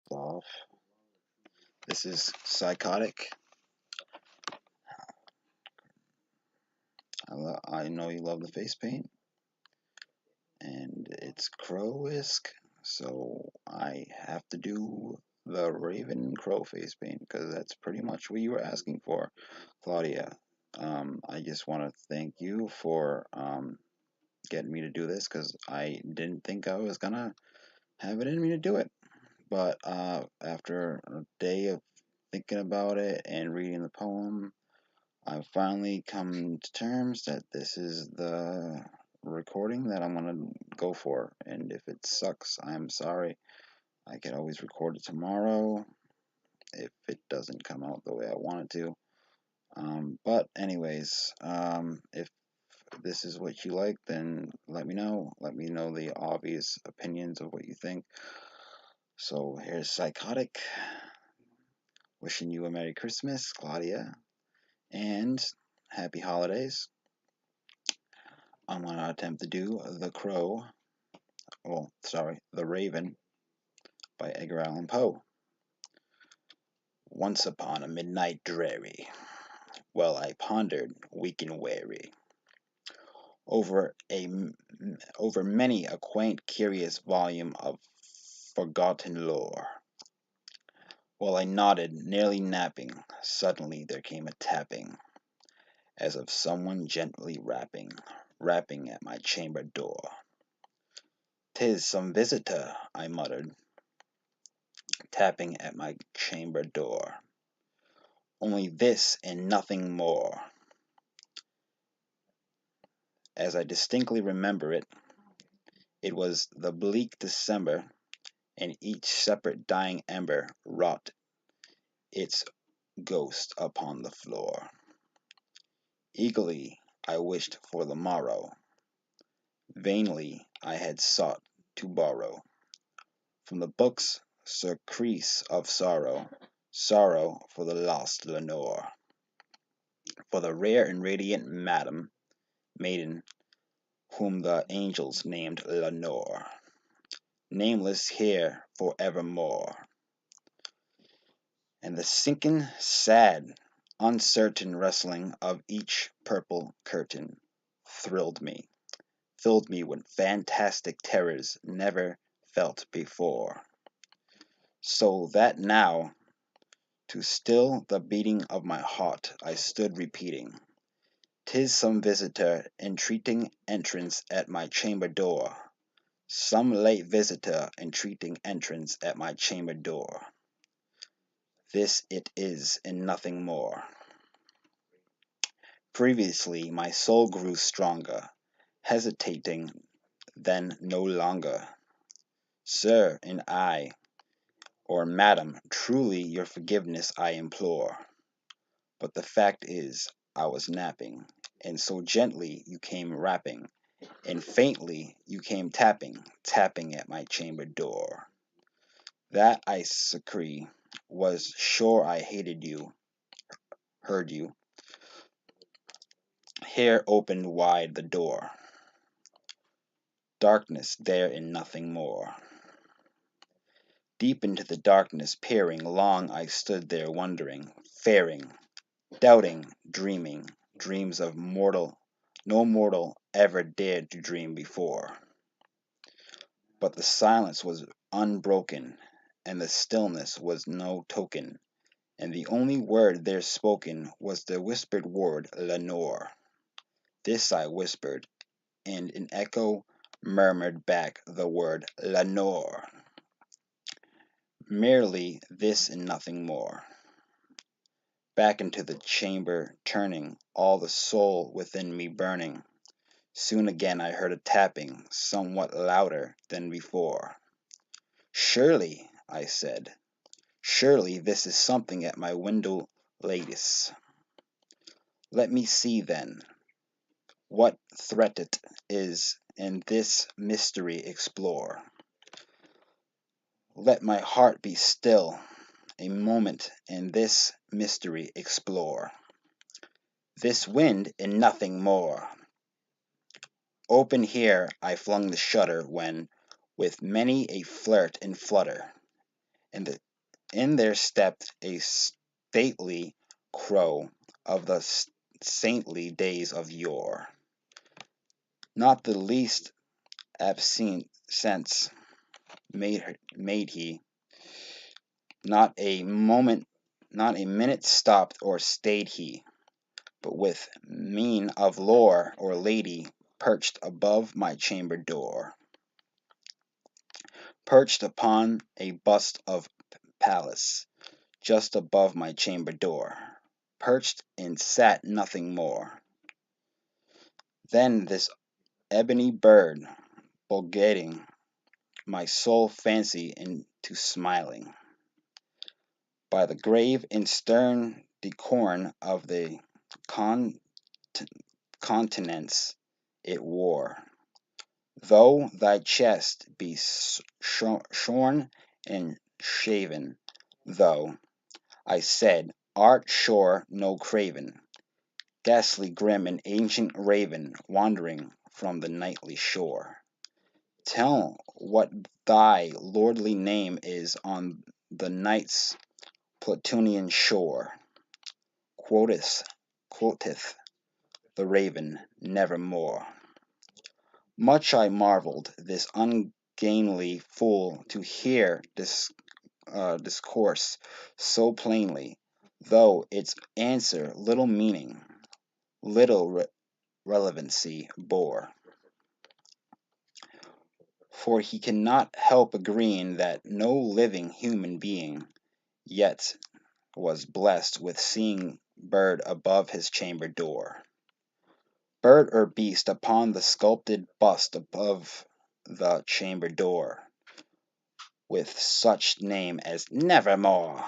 off. This is Psychotic. I know you love the face paint, and it's Crow-esque, so I have to do the Raven Crow face paint because that's pretty much what you were asking for, Claudia. I just want to thank you for getting me to do this because I didn't think I was gonna have it in me to do it. But after a day of thinking about it and reading the poem, I've finally come to terms that this is the recording that I'm gonna go for. And if it sucks, I'm sorry. I can always record it tomorrow if it doesn't come out the way I want it to. But anyways, if this is what you like, then let me know. Let me know the obvious opinions of what you think. So here's Psychotic. Wishing you a Merry Christmas, Claudia, and Happy Holidays. I'm going to attempt to do The Crow, The Raven by Edgar Allan Poe. Once upon a midnight dreary, while I pondered, weak and weary, over many a quaint, curious volume of forgotten lore. While I nodded, nearly napping, suddenly there came a tapping, as of someone gently rapping at my chamber door. "'Tis some visitor," I muttered, tapping at my chamber door. "Only this and nothing more." As I distinctly remember it, it was the bleak December, and each separate dying ember wrought its ghost upon the floor. Eagerly I wished for the morrow. Vainly I had sought to borrow from the book's surcease of sorrow for the lost Lenore, for the rare and radiant maiden, whom the angels named Lenore, nameless here for evermore. And the sinking, sad, uncertain rustling of each purple curtain filled me with fantastic terrors never felt before. So that now, to still the beating of my heart, I stood repeating, "'Tis some visitor entreating entrance at my chamber door. Some late visitor entreating entrance at my chamber door. This it is and nothing more." Previously my soul grew stronger, hesitating then no longer. "Sir," and I, or "Madam, truly your forgiveness I implore. But the fact is, I was napping, and so gently you came rapping, and faintly you came tapping at my chamber door. That I secree was sure I heard you. Here opened wide the door. Darkness there and nothing more. Deep into the darkness peering, long I stood there wondering, fearing, doubting, dreaming, dreams of no mortal ever dared to dream before. But the silence was unbroken, and the stillness was no token, and the only word there spoken was the whispered word Lenore. This I whispered, and an echo murmured back the word Lenore. Merely this and nothing more. Back into the chamber turning, all the soul within me burning. Soon again I heard a tapping, somewhat louder than before. "Surely," I said, "surely this is something at my window lattice. Let me see then, what threat it is, and this mystery explore. Let my heart be still a moment, and this mystery explore. This wind and nothing more." Open here I flung the shutter when, with many a flirt and flutter, In in there stepped a stately crow of the saintly days of yore. Not the least absent sense made he, not a moment, not a minute stopped or stayed he, but with mien of lord or lady perched above my chamber door, perched upon a bust of Pallas, just above my chamber door, perched and sat nothing more. Then this ebony bird, begetting my sole fancy into smiling, by the grave and stern decorum of the con- countenance it wore. Though thy chest be shorn and shaven, though, I said, art sure no craven, ghastly grim and ancient raven wandering from the nightly shore. Tell what thy lordly name is on the night's Plutonian shore. Quoth the raven, nevermore. Much I marvelled this ungainly fool to hear discourse so plainly, though its answer little meaning, little relevancy bore. For he cannot help agreeing that no living human being yet was blessed with seeing bird above his chamber door, bird or beast upon the sculpted bust above the chamber door, with such name as Nevermore.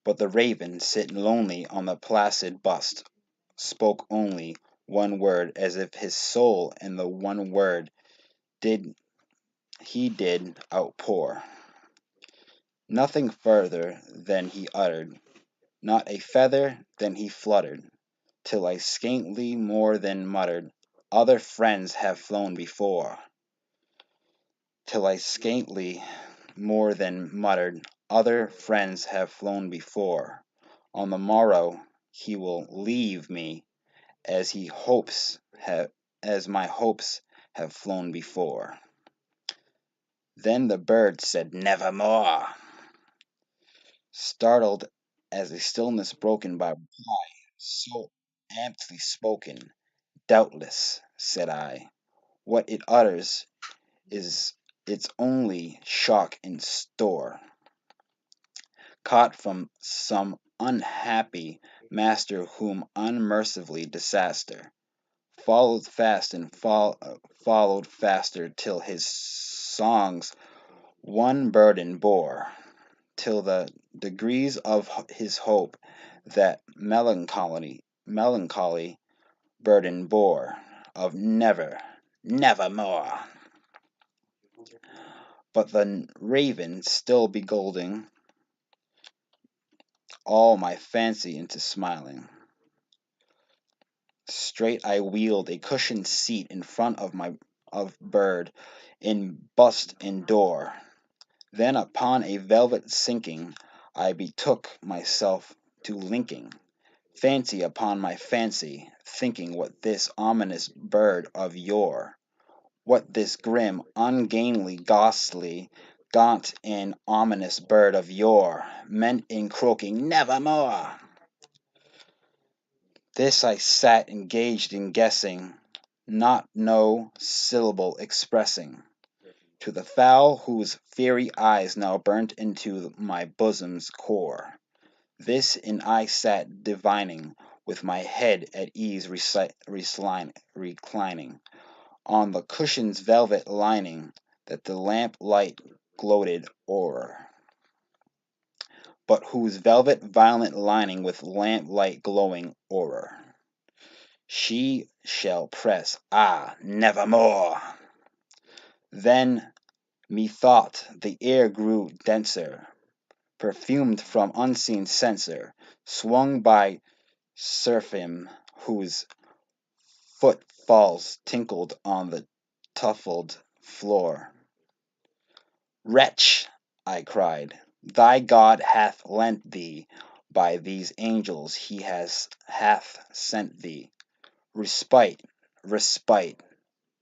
But the raven, sitting lonely on the placid bust, spoke only one word, as if his soul in the one word did outpour. Nothing further than he uttered, not a feather than he fluttered, till I scantly more than muttered, other friends have flown before. Till I scantly more than muttered, other friends have flown before. On the morrow he will leave me, as my hopes have flown before. Then the bird said, Nevermore, startled as a stillness broken by reply so amply spoken. Doubtless, said I, what it utters is its only shock in store, caught from some unhappy master whom unmercifully disaster followed fast and followed faster till his songs one burden bore, till the degrees of his hope that melancholy burden bore of nevermore. But the raven still beguiling all my fancy into smiling. Straight I wheeled a cushioned seat in front of bird in bust and door. Then upon a velvet sinking, I betook myself to linking fancy upon my fancy, thinking what this ominous bird of yore, what this grim, ungainly, ghastly, gaunt, and ominous bird of yore meant in croaking Nevermore. This I sat engaged in guessing, not no syllable expressing, to the fowl whose fiery eyes now burnt into my bosom's core. This and I sat divining, with my head at ease reclining on the cushion's velvet lining, that the lamp light gloated o'er, but whose velvet violet lining with lamp light glowing o'er. She shall press, nevermore. Then methought the air grew denser, perfumed from unseen censer, swung by seraphim whose footfalls tinkled on the tuffled floor. Wretch, I cried. Thy God hath lent thee, by these angels he hath sent thee. Respite, respite,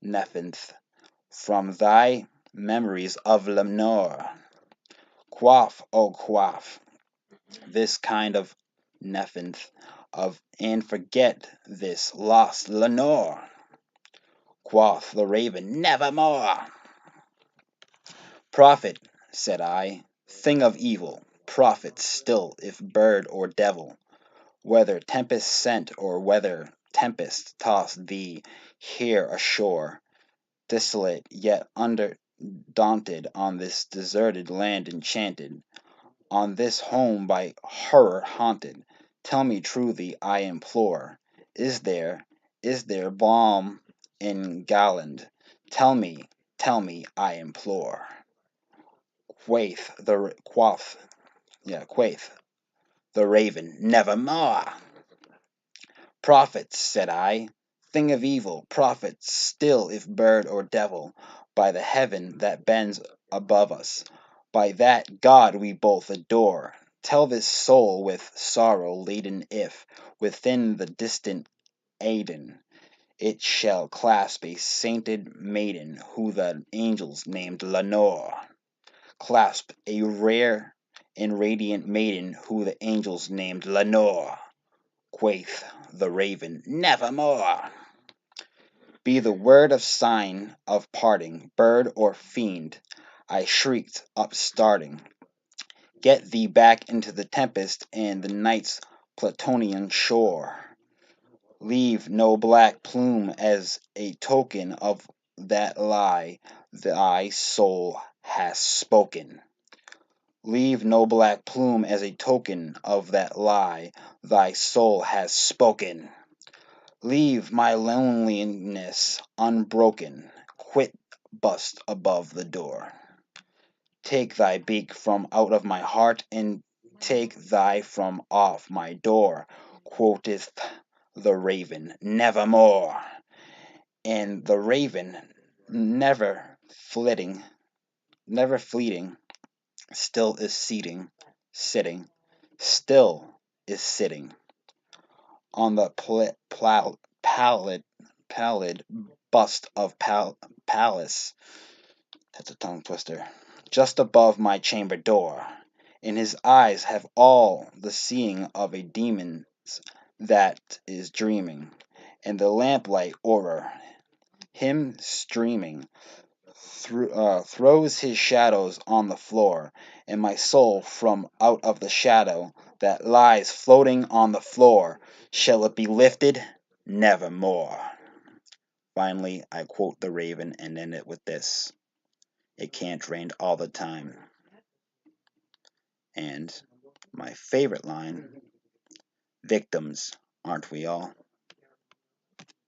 nepenthe, from thy memories of Lenore. Quaff, oh quaff, this kind of nepenthe of, and forget this lost Lenore. Quoth the raven, nevermore. Prophet, said I, thing of evil, prophet still, if bird or devil, whether tempest sent or whether tempest tossed thee here ashore, desolate yet undaunted on this deserted land enchanted, on this home by horror haunted, tell me truly, I implore, is there balm in Galland? Tell me, I implore. Quoth the raven, nevermore. Prophet, said I, thing of evil, prophet still if bird or devil, by the heaven that bends above us, by that God we both adore, tell this soul with sorrow laden if, within the distant Aidenn, it shall clasp a sainted maiden who the angels named Lenore. Clasp a rare and radiant maiden who the angels named Lenore. Quaith the raven, nevermore. Be the word of sign of parting, bird or fiend, I shrieked, upstarting. Get thee back into the tempest and the night's Plutonian shore. Leave no black plume as a token of that lie thy soul has spoken. Leave no black plume as a token of that lie thy soul has spoken. Leave my loneliness unbroken, quit bust above the door. Take thy beak from out of my heart, and take thy from off my door, quoth the raven, nevermore. And the raven, never fleeting, still is sitting, still is sitting on the pallid bust of Pallas, that's a tongue twister, just above my chamber door, and his eyes have all the seeing of a demon's that is dreaming, and the lamplight o'er him streaming throws his shadows on the floor, and my soul from out of the shadow that lies floating on the floor, shall it be lifted? Nevermore. Finally, I quote the raven and end it with this. It can't rain all the time. And my favorite line, victims, aren't we all?